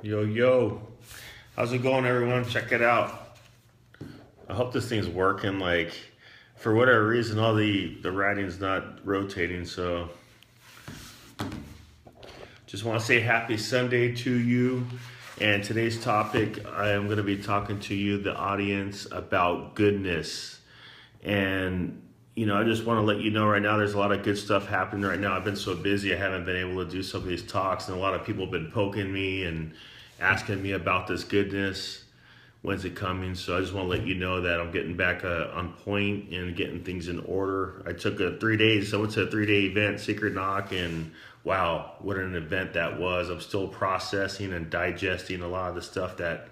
Yo, yo. How's it going, everyone? Check it out. I hope this thing's working. For whatever reason, all the writing's not rotating. So, just want to say happy Sunday to you. And today's topic, I am going to be talking to you, the audience, about goodness. And, I just want to let you know right now there's a lot of good stuff happening right now. I've been so busy, I haven't been able to do some of these talks. And a lot of people have been poking me and asking me about this goodness. When's it coming? So I just want to let you know that I'm getting back on point and getting things in order. I took 3 days. So I went to a 3-day event, Secret Knock, and wow, what an event that was. I'm still processing and digesting a lot of the stuff that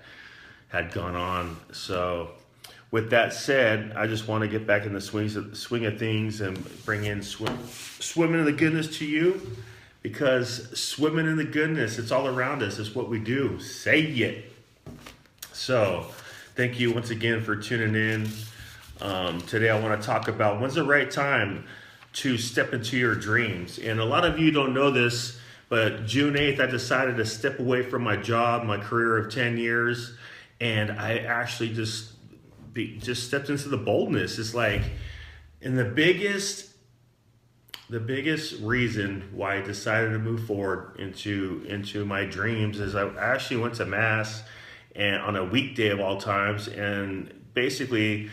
had gone on. So with that said, I just want to get back in the swing of things and bring in swimming in the goodness to you, because swimming in the goodness, it's all around us. It's what we do. Say it. So thank you once again for tuning in. Today I want to talk about when's the right time to step into your dreams. And a lot of you don't know this, but June 8th, I decided to step away from my job, my career of 10 years. And I actually just stepped into the boldness. It's like, and the biggest reason why I decided to move forward into my dreams is I actually went to mass and on a weekday of all times, and basically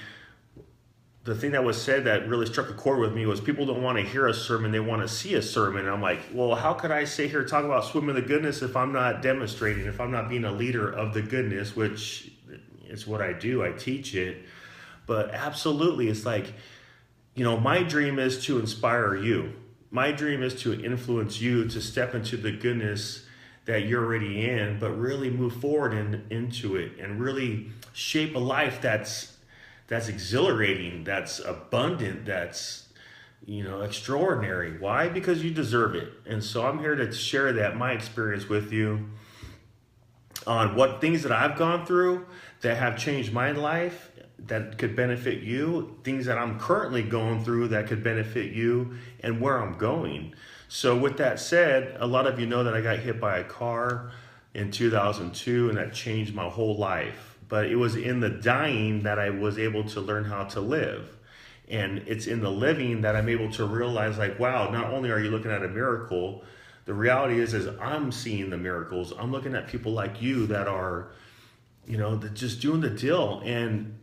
the thing that was said that really struck a chord with me was people don't want to hear a sermon, they want to see a sermon. And I'm like, well, how could I sit here talk about swimming the goodness if I'm not demonstrating, if I'm not being a leader of the goodness, which is what I do, I teach it. But absolutely, it's like, my dream is to inspire you. My dream is to influence you to step into the goodness that you're already in, but really move forward into it and really shape a life that's exhilarating, that's abundant, that's extraordinary. Why? Because you deserve it. And so I'm here to share my experience with you on what things that I've gone through that have changed my life, that could benefit you, things that I'm currently going through that could benefit you, and where I'm going. So with that said, a lot of you know that I got hit by a car in 2002, and that changed my whole life. But it was in the dying that I was able to learn how to live. And it's in the living that I'm able to realize, wow, not only are you looking at a miracle, the reality is I'm seeing the miracles. I'm looking at people like you that are, that just doing the deal. And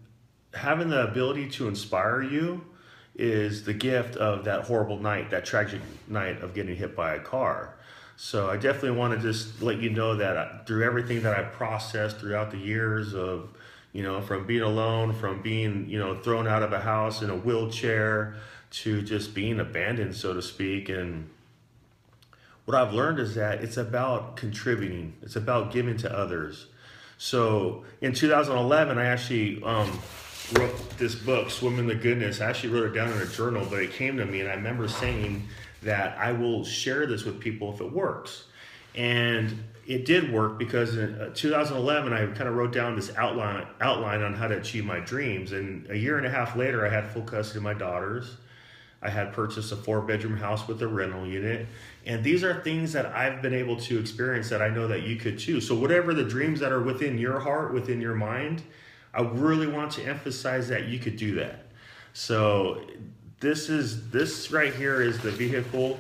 having the ability to inspire you is the gift of that horrible night, that tragic night of getting hit by a car. So I definitely want to just let you know that through everything that I processed throughout the years of, from being alone, from being, thrown out of a house in a wheelchair to just being abandoned, so to speak. And what I've learned is that it's about contributing. It's about giving to others. So in 2011, I actually wrote this book, Swim in the Goodness. I actually wrote it down in a journal, but it came to me, and I remember saying that I will share this with people if it works. And it did work, because in 2011, I kind of wrote down this outline on how to achieve my dreams. And a year and a half later, I had full custody of my daughters. I had purchased a 4-bedroom house with a rental unit. And these are things that I've been able to experience that I know that you could too. So whatever the dreams that are within your heart, within your mind, I really want to emphasize that you could do that. So this right here is the vehicle.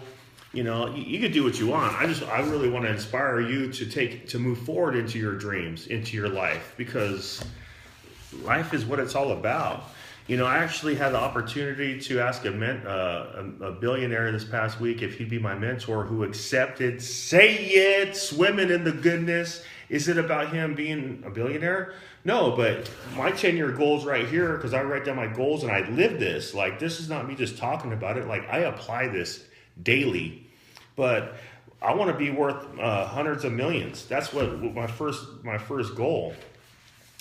You could do what you want. I really want to inspire you to move forward into your dreams, into your life, because life is what it's all about. I actually had the opportunity to ask a billionaire this past week if he'd be my mentor, who accepted. Say it, swimming in the goodness. Is it about him being a billionaire? No, but my 10-year goals right here, because I write down my goals and I live this. This is not me just talking about it. I apply this daily. But I want to be worth hundreds of millions. That's what my first goal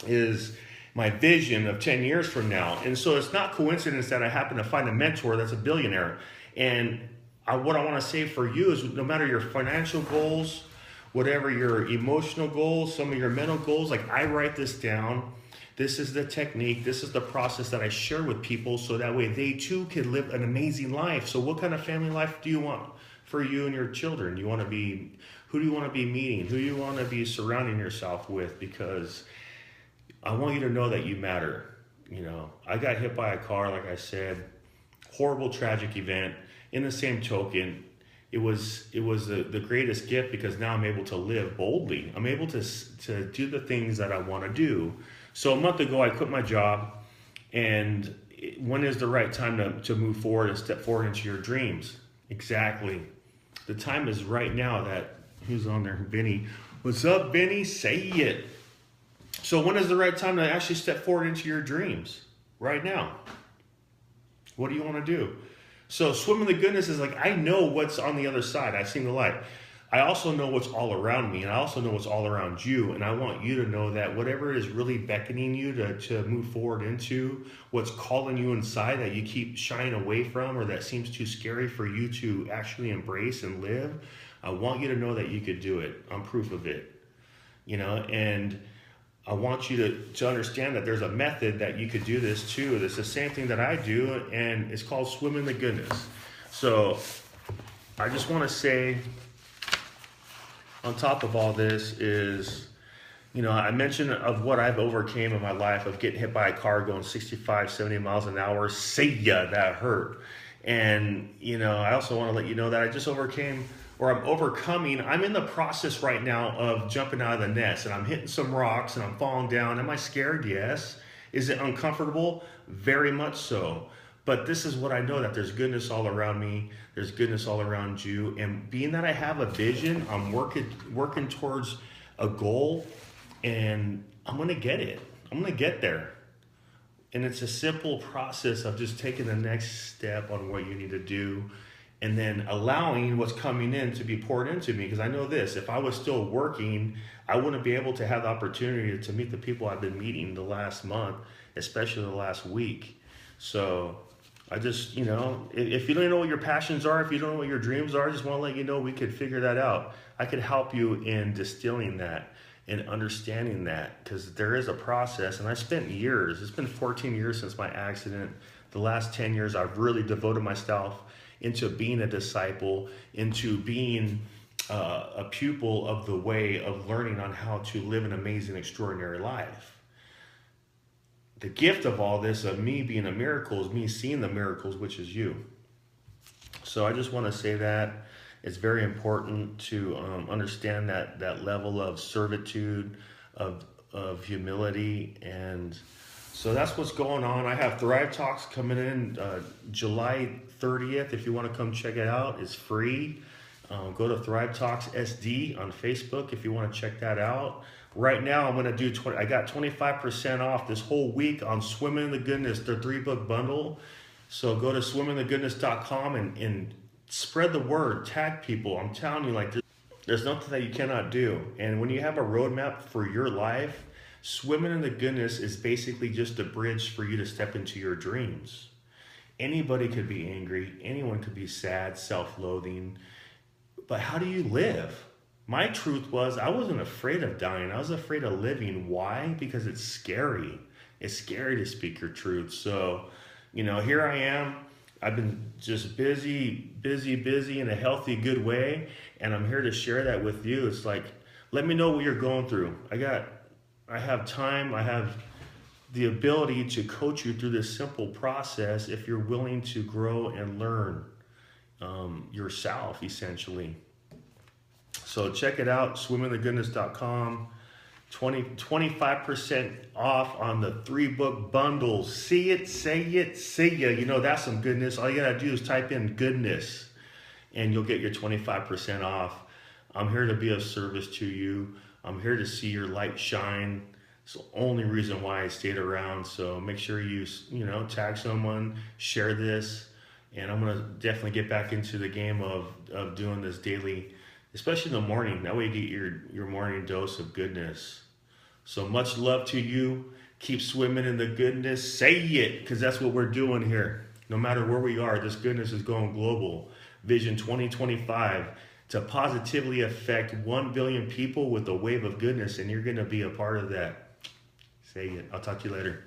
is. My vision of 10 years from now. And so it's not coincidence that I happen to find a mentor that's a billionaire. And what I want to say for you is, no matter your financial goals, whatever your emotional goals, some of your mental goals, I write this down. This is the technique. This is the process that I share with people, so that way they too can live an amazing life. So what kind of family life do you want for you and your children? You want to be Who do you want to be meeting? Who do you want to be surrounding yourself with? Because I want you to know that you matter. You know, I got hit by a car, like I said, horrible, tragic event. In the same token, it was the greatest gift because now I'm able to live boldly. I'm able to do the things that I want to do. So a month ago, I quit my job, and when is the right time to move forward and step forward into your dreams? Exactly. The time is right now. That who's on there? Benny. What's up, Benny? Say it. So when is the right time to actually step forward into your dreams? Right now. What do you want to do? So swim in the goodness is like, I know what's on the other side. I've seen the light. I also know what's all around me, and I also know what's all around you. And I want you to know that whatever is really beckoning you to move forward into, what's calling you inside that you keep shying away from or that seems too scary for you to actually embrace and live, I want you to know that you could do it. I'm proof of it. You know, and I want you to understand that there's a method that you could do this too. It's the same thing that I do, and it's called swim in the goodness. So I just want to say, on top of all this is, you know, I mentioned of what I've overcame in my life of getting hit by a car going 65, 70 miles an hour. See ya, that hurt. And, you know, I also want to let you know that I just overcame, or I'm overcoming. I'm in the process right now of jumping out of the nest, and I'm hitting some rocks and I'm falling down. Am I scared? Yes. Is it uncomfortable? Very much so. But this is what I know, that there's goodness all around me. There's goodness all around you. And being that I have a vision, I'm working towards a goal, and I'm going to get it. I'm going to get there. And it's a simple process of just taking the next step on what you need to do, and then allowing what's coming in to be poured into me. Because I know this, if I was still working, I wouldn't be able to have the opportunity to meet the people I've been meeting the last month, especially the last week. So I just, you know, if you don't know what your passions are, if you don't know what your dreams are, I just want to let you know we could figure that out. I could help you in distilling that and understanding that, because there is a process. And I spent years, it's been 14 years since my accident. The last 10 years, I've really devoted myself into being a disciple, into being a pupil of the way of learning on how to live an amazing, extraordinary life. The gift of all this, of me being a miracle, is me seeing the miracles, which is you. So I just want to say that it's very important to understand that level of servitude, of humility. And so that's what's going on. I have Thrive Talks coming in July 30th. If you want to come check it out, it's free. Go to Thrive Talks SD on Facebook if you want to check that out. Right now, I'm going to do I got 25% off this whole week on Swim in the Goodness, the 3-book bundle. So go to swiminthegoodness.com and spread the word, tag people. I'm telling you, like, there's nothing that you cannot do. And when you have a roadmap for your life, Swimming in the Goodness is basically just a bridge for you to step into your dreams. Anybody could be angry. Anyone could be sad, self-loathing. But how do you live? My truth was, I wasn't afraid of dying. I was afraid of living. Why? Because it's scary. It's scary to speak your truth. So, you know, here I am. I've been just busy in a healthy, good way. And I'm here to share that with you. It's like, let me know what you're going through. I have time. I have the ability to coach you through this simple process if you're willing to grow and learn yourself, essentially. So check it out, swiminthegoodness.com. 25% off on the 3-book bundle. See it, say it, see ya. You know, that's some goodness. All you gotta do is type in goodness and you'll get your 25% off. I'm here to be of service to you. I'm here to see your light shine. It's the only reason why I stayed around. So make sure you tag someone, share this, and I'm gonna definitely get back into the game of doing this daily, especially in the morning. That way you get your morning dose of goodness. So much love to you. Keep swimming in the goodness. Say it, because that's what we're doing here. No matter where we are, this goodness is going global. Vision 2025 to positively affect 1 billion people with a wave of goodness, and you're going to be a part of that. Say it. I'll talk to you later.